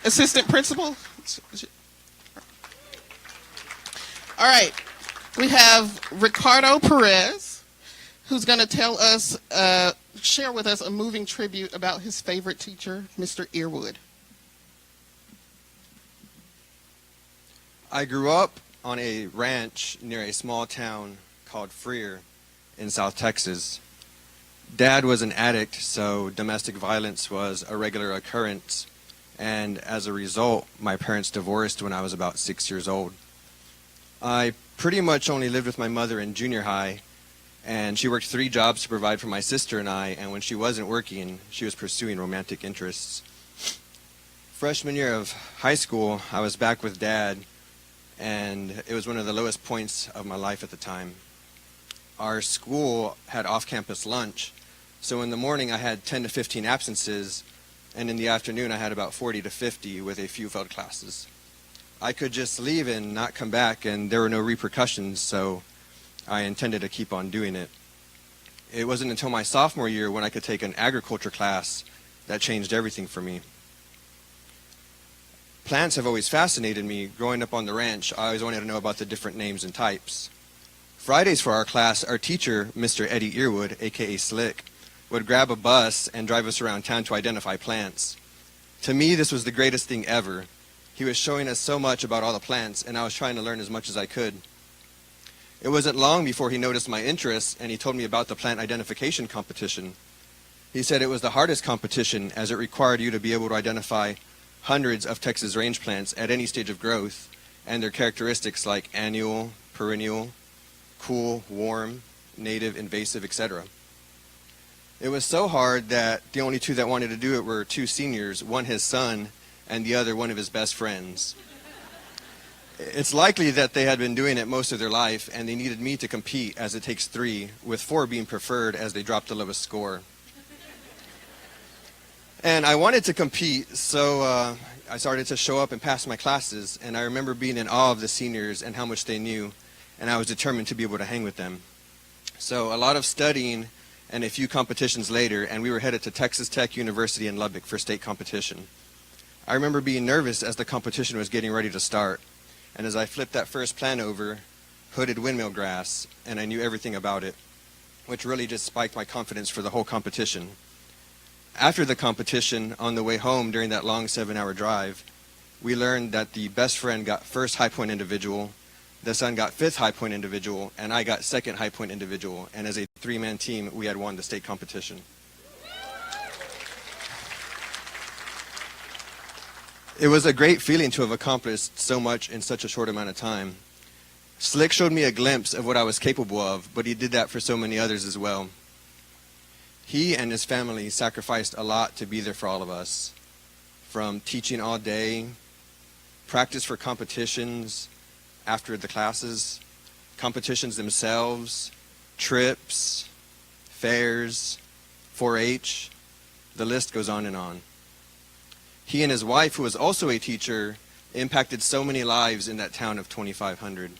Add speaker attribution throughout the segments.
Speaker 1: Assistant principal. All right. We have Ricardo Perez, who's going to tell us, share with us a moving tribute about his favorite teacher, Mr. Earwood.
Speaker 2: I grew up on a ranch near a small town called Freer in South Texas. Dad was an addict, so domestic violence was a regular occurrence, and as a result, my parents divorced when I was about 6 years old. I pretty much only lived with my mother in junior high, and she worked 3 jobs to provide for my sister and I, and when she wasn't working, she was pursuing romantic interests. Freshman year of high school, I was back with Dad, and it was one of the lowest points of my life at the time. Our school had off-campus lunch, so in the morning I had 10 to 15 absences, and in the afternoon I had about 40 to 50 with a few failed classes. I could just leave and not come back, and there were no repercussions, so I intended to keep on doing it. It wasn't until my sophomore year when I could take an agriculture class that changed everything for me. Plants have always fascinated me. Growing up on the ranch, I always wanted to know about the different names and types. Fridays for our class, our teacher, Mr. Eddie Earwood, aka Slick, would grab a bus and drive us around town to identify plants. To me, this was the greatest thing ever. He was showing us so much about all the plants, and I was trying to learn as much as I could. It wasn't long before he noticed my interest, and he told me about the plant identification competition. He said it was the hardest competition, as it required you to be able to identify hundreds of Texas range plants at any stage of growth, and their characteristics like annual, perennial, cool, warm, native, invasive, etc. It was so hard that the only 2 that wanted to do it were 2 seniors, one his son and the other one of his best friends. It's likely that they had been doing it most of their life, and they needed me to compete, as it takes 3, with 4 being preferred as they dropped the lowest score. And I wanted to compete, so I started to show up and pass my classes, and I remember being in awe of the seniors and how much they knew, and I was determined to be able to hang with them. So a lot of studying and a few competitions later, and we were headed to Texas Tech University in Lubbock for state competition. I remember being nervous as the competition was getting ready to start, and as I flipped that first plant over, hooded windmill grass, and I knew everything about it, which really just spiked my confidence for the whole competition. After the competition, on the way home during that long 7-hour drive, we learned that the best friend got first high point individual, the son got 5th high point individual, and I got 2nd high point individual, and as a 3-man team, we had won the state competition. It was a great feeling to have accomplished so much in such a short amount of time. Slick showed me a glimpse of what I was capable of, but he did that for so many others as well. He and his family sacrificed a lot to be there for all of us, from teaching all day, practice for competitions after the classes, competitions themselves, trips, fairs, 4-H, the list goes on and on. He and his wife, who was also a teacher, impacted so many lives in that town of 2,500.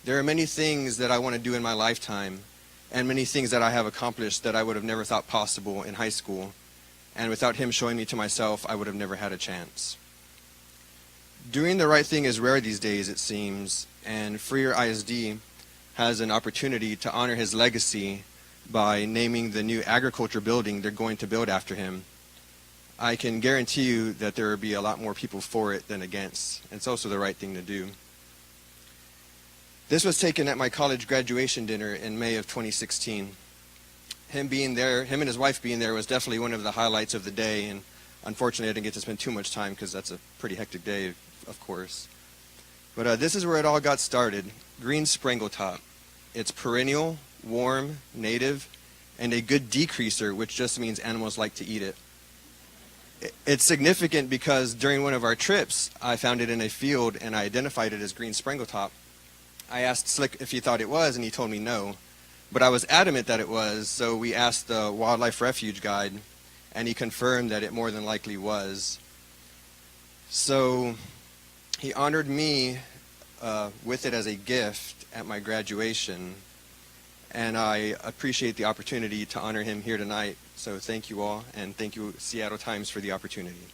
Speaker 2: There are many things that I want to do in my lifetime, and many things that I have accomplished that I would have never thought possible in high school, and without him showing me to myself, I would have never had a chance. Doing the right thing is rare these days, it seems, and Freer ISD has an opportunity to honor his legacy by naming the new agriculture building they're going to build after him. I can guarantee you that there will be a lot more people for it than against. It's also the right thing to do. This was taken at my college graduation dinner in May of 2016. Him and his wife being there was definitely one of the highlights of the day, and unfortunately I didn't get to spend too much time because that's a pretty hectic day, of course. But this is where it all got started. Green Sprangletop. It's perennial, warm, native, and a good decreaser, which just means animals like to eat it. It's significant because during one of our trips, I found it in a field and I identified it as green sprangletop. I asked Slick if he thought it was, and he told me no. But I was adamant that it was, so we asked the wildlife refuge guide, and he confirmed that it more than likely was. So he honored me with it as a gift at my graduation, and I appreciate the opportunity to honor him here tonight. So thank you all, and thank you, Seattle Times, for the opportunity.